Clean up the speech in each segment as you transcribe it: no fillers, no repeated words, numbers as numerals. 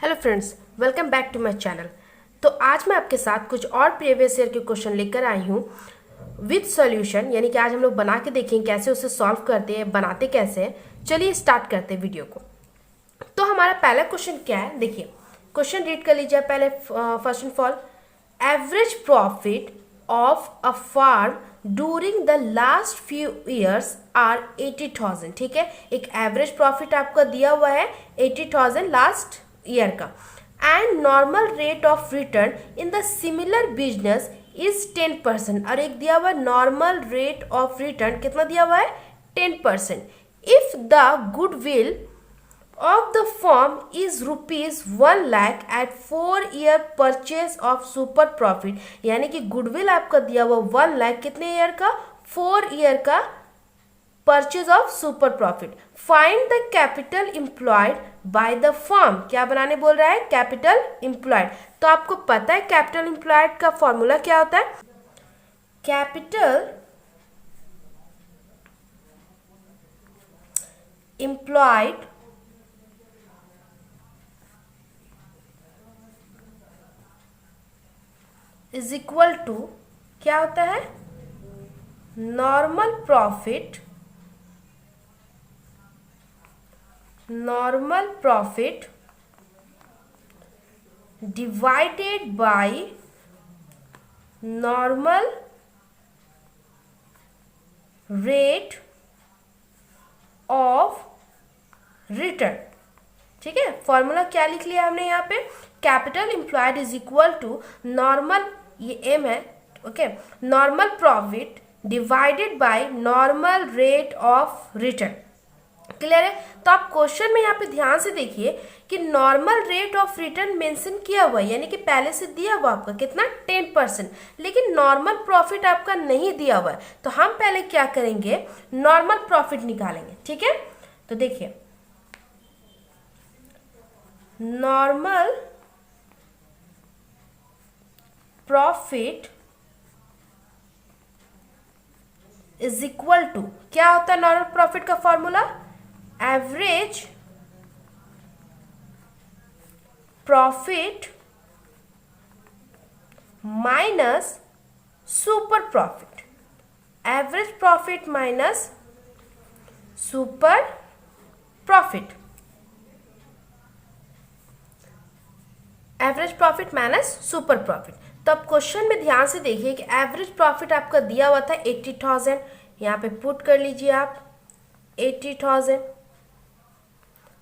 Hello friends, welcome back to my channel. तो आज मैं आपके साथ कुछ और प्रीवियस ईयर के क्वेश्चन लेकर आई हूँ विद सॉल्यूशन, यानी कि आज हम लोग बना के देखेंगे कैसे उसे सॉल्व करते हैं, बनाते कैसे हैं। चलिए स्टार्ट करते हैं वीडियो को। तो हमारा पहला क्वेश्चन क्या है, देखिए क्वेश्चन रीड कर लीजिए पहले। First and all, average profit of a firm during the last few years are 80,000। ठीक है, एक एवरेज प्रॉफिट आपका दिया हुआ है 80,000 लास्ट ईयर का, and normal rate of return in the similar business is 10%। और एक दिया हुआ है नॉर्मल रेट ऑफ रिटर्न, कितना दिया हुआ है 10%। If the goodwill of the firm is rupees 1 lakh at 4-year purchase of super profit, यानी कि गुडविल आपका दिया हुआ 1 लाख कितने ईयर का, 4 ईयर का purchase of super profit. Find the capital employed by the firm, क्या बनाने बोल रहा है, कैपिटल एम्प्लॉयड। तो आपको पता है कैपिटल एम्प्लॉयड का फॉर्मूला क्या होता है, capital employed is equal to क्या होता है, normal profit divided by normal rate of return. ठीक है, फॉर्मूला क्या लिख लिया हमने यहाँ पे, capital employed is equal to normal, ये एम है, okay, normal profit divided by normal rate of return. Clear है। तो आप क्वेश्चन में यहाँ पे ध्यान से देखिए कि normal rate of return mention किया हुआ है, यानी कि पहले से दिया हुआ आपका कितना 10%, लेकिन नॉर्मल प्रॉफिट आपका नहीं दिया हुआ है। तो हम पहले क्या करेंगे, नॉर्मल प्रॉफिट निकालेंगे। ठीक है, तो देखिए normal profit is equal to, क्या होता है नॉर्मल प्रॉफिट का formula, average profit minus super profit, average profit minus super profit, average profit minus super profit. तो अब क्वेश्चन में ध्यान से देखिए कि एवरेज प्रॉफिट आपका दिया हुआ था 80,000, यहाँ पे पुट कर लीजिए आप 80,000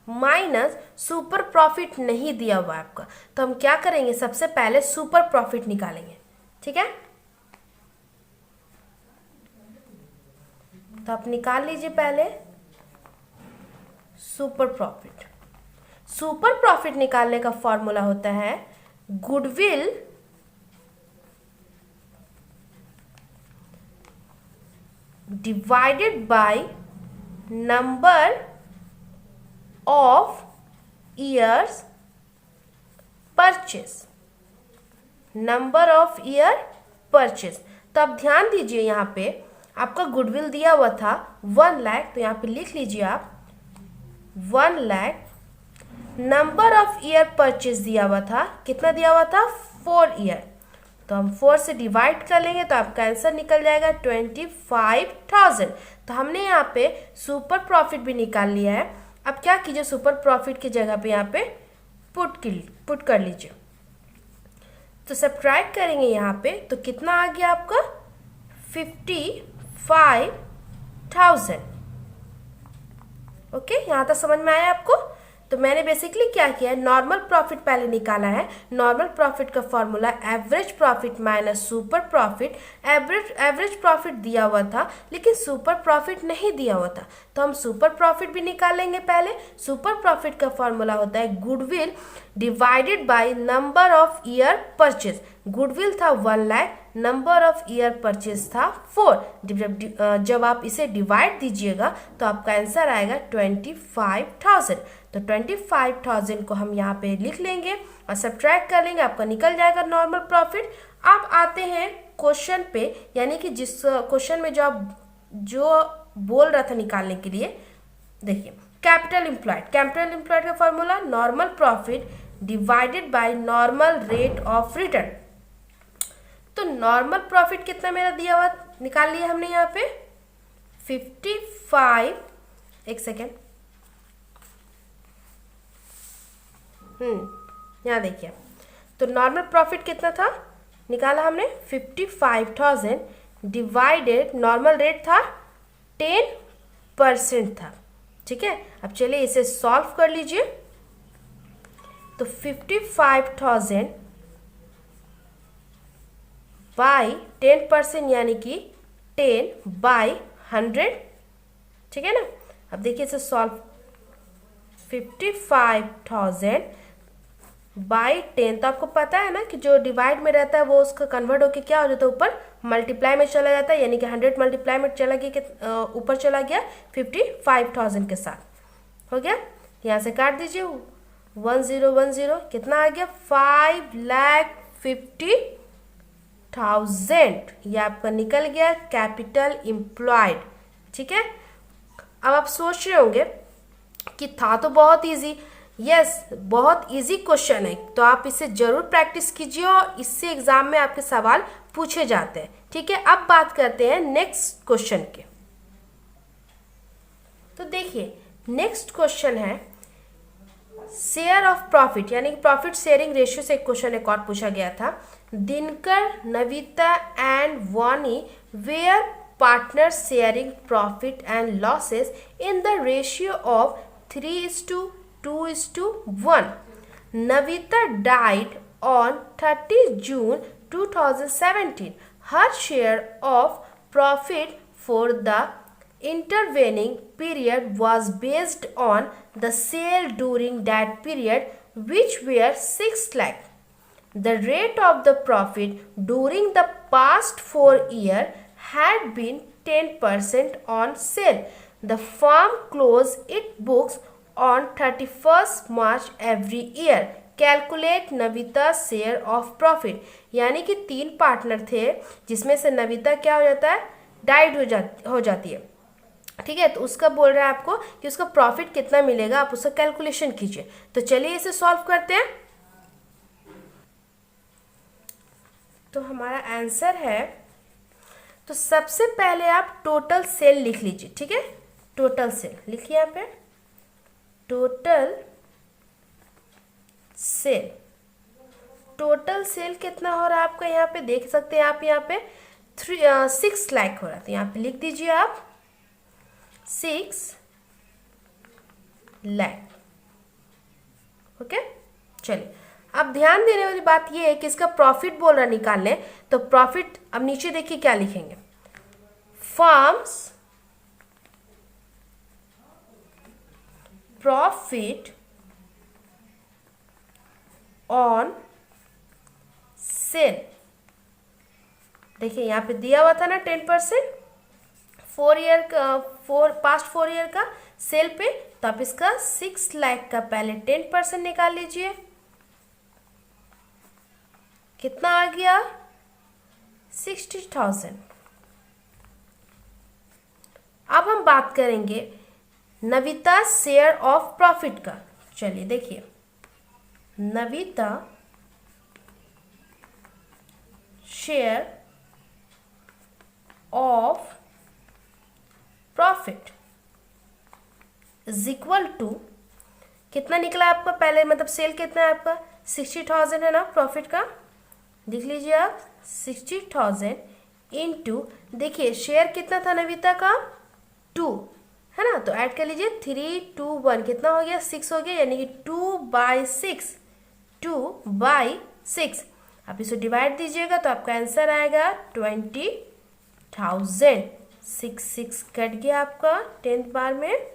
माइनस सुपर प्रॉफिट नहीं दिया हुआ आपका। तो हम क्या करेंगे, सबसे पहले सुपर प्रॉफिट निकालेंगे। ठीक है, तो आप निकाल लीजिए पहले सुपर प्रॉफिट। सुपर प्रॉफिट निकालने का फॉर्मूला होता है goodwill divided by number of years purchase, number of year purchase. तो अब ध्यान दीजिए यहाँ पे आपका गुडविल दिया हुआ था 1 लाख, तो यहाँ पे लिख लीजिए आप 1 lakh. Number of year purchase दिया हुआ था, कितना दिया हुआ था 4 ईयर, तो हम 4 से डिवाइड कर लेंगे तो आपका आंसर निकल जाएगा 25,000। तो हमने यहाँ पे सुपर प्रॉफिट भी निकाल लिया है। अब क्या कीजिए, सुपर प्रॉफिट की जगह पे यहाँ पे पुट कर लीजिए। तो सब्ट्रैक्ट करेंगे यहाँ पे तो कितना आ गया आपका 55,000। ओके, यहाँ तक समझ में आया आपको। तो मैंने बेसिकली क्या किया है, नॉर्मल प्रॉफिट पहले निकाला है। नॉर्मल प्रॉफिट का formula average profit minus super profit. Average profit दिया हुआ था लेकिन सुपर प्रॉफिट नहीं दिया हुआ था, तो हम सुपर प्रॉफिट भी निकालेंगे पहले। सुपर प्रॉफिट का फॉर्मूला होता है goodwill divided by number of year purchase. Goodwill था 1 lakh, number of year purchase था 4। जब आप इसे डिवाइड दीजिएगा तो आपका आंसर आएगा 25,000। तो 25,000 को हम यहाँ पे लिख लेंगे और सब्ट्रैक्ट कर लेंगे, आपका निकल जाएगा नॉर्मल प्रॉफिट। अब आते हैं क्वेश्चन पे, यानी कि जिस क्वेश्चन में जो बोल रहा था निकालने के लिए, देखिए कैपिटल एम्प्लॉयड का formula normal profit divided by normal rate of return. तो नॉर्मल प्रॉफिट कितना मेरा दिया हुआ निकाल लिया हमने यहाँ पे 55, एक सेकेंड, यहाँ देखिए, तो नॉर्मल प्रॉफिट कितना था निकाला हमने 55,000 डिवाइडेड, नॉर्मल रेट था 10% था। ठीक है, अब चलिए इसे सॉल्व कर लीजिए। तो 55,000 बाई 10% यानी कि 10/100। ठीक है ना, अब देखिए इसे सॉल्व, 55,000 बाई 10, तो आपको पता है ना कि जो डिवाइड में रहता है वो उसका कन्वर्ट होके क्या हो जाता है, ऊपर मल्टीप्लाई में चला जाता है, यानी कि 100 मल्टीप्लाई में चला गया, ऊपर चला गया 55,000 के साथ। हो गया, यहाँ से काट दीजिए 1010, कितना आ गया 5,50,000। ये आपका निकल गया कैपिटल एम्प्लॉयड। ठीक है, अब आप सोच रहे होंगे कि था तो बहुत इजी। यस, बहुत इजी क्वेश्चन है, तो आप इसे जरूर प्रैक्टिस कीजिए और इससे एग्जाम में आपके सवाल पूछे जाते हैं। ठीक है, अब बात करते हैं नेक्स्ट क्वेश्चन के। तो देखिए नेक्स्ट क्वेश्चन है शेयर ऑफ प्रॉफिट, यानी कि प्रॉफिट शेयरिंग रेशियो से एक क्वेश्चन एक और पूछा गया था। Dinkar, Navita and Vani were partner sharing profit and losses in the ratio of 3:2:1. Navita died on 30 June 2017. Her share of profit for the intervening period was based on the sale during that period, which were 6 lakh. The rate of the profit during the past 4 years had been 10% on sale. The firm closed its books on 31st March every year. Calculate Navita share of profit. यानी कि 3 partner थे जिसमें से नविता क्या हो जाता है, died हो जाती है। ठीक है, तो उसका बोल रहा है आपको कि उसका प्रॉफिट कितना मिलेगा, आप उसका कैलकुलेशन कीजिए। तो चलिए इसे सॉल्व करते हैं। तो हमारा आंसर है, तो सबसे पहले आप टोटल सेल लिख लीजिए। ठीक है, टोटल सेल लिखिए यहाँ पे, टोटल सेल। टोटल सेल कितना हो रहा है आपका, यहाँ पे देख सकते हैं आप, यहाँ पे 6 लाख हो रहा है। तो यहाँ पे लिख दीजिए आप 6 लाख। ओके, चलिए अब ध्यान देने वाली बात यह है कि इसका प्रॉफिट बोल रहा निकालने, तो प्रॉफिट अब नीचे देखिए क्या लिखेंगे, फर्म्स प्रॉफिट ऑन सेल। देखिए यहाँ पे दिया हुआ था ना 10%, 4 ईयर का, पास्ट 4 ईयर का सेल पे, तो आप इसका 6 लाख का पहले 10% निकाल लीजिए। कितना आ गया 60,000। अब हम बात करेंगे नविता शेयर ऑफ प्रॉफिट का। चलिए देखिए, Navita share of profit is equal to, कितना निकला आपका पहले, मतलब सेल कितना है आपका 60,000 है ना प्रॉफिट का, देख लीजिए आप 60,000 इंटू, देखिए शेयर कितना था नविता का 2 है ना, तो ऐड कर लीजिए 3, 2, 1, कितना हो गया 6 हो गया, यानी कि 2/6, 2/6। आप इसे डिवाइड दीजिएगा तो आपका आंसर आएगा 20,000। 6 कट गया आपका 10th बार में,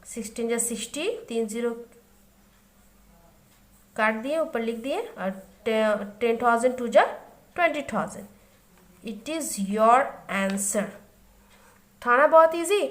16 या 60, 3 0 काट दिए, ऊपर लिख दिए, और 10,000 2 जा 20,000। It is your answer. था ना बहुत इजी।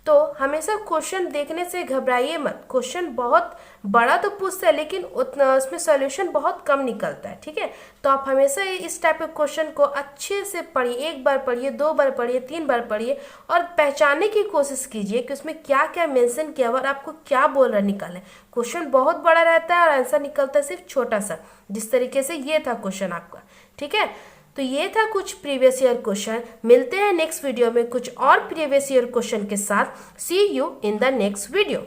तो हमेशा क्वेश्चन देखने से घबराइए मत। क्वेश्चन बहुत बड़ा तो पूछता है लेकिन उतना उसमें सॉल्यूशन बहुत कम निकलता है, ठीक है। तो आप हमेशा इस टाइप के क्वेश्चन को अच्छे से पढ़िए, एक बार पढ़िए, 2 बार पढ़िए, 3 बार पढ़िए और पहचानने की कोशिश कीजिए कि उसमें क्या क्या मेंशन किया हुआ और आपको क्या बोल रहा निकाले। क्वेश्चन बहुत बड़ा रहता है और आंसर निकलता है सिर्फ छोटा सा, जिस तरीके से ये था क्वेश्चन आपका, ठीक है। तो ये था कुछ प्रीवियस ईयर क्वेश्चन। मिलते हैं नेक्स्ट वीडियो में कुछ और प्रीवियस ईयर क्वेश्चन के साथ। See you in the next video.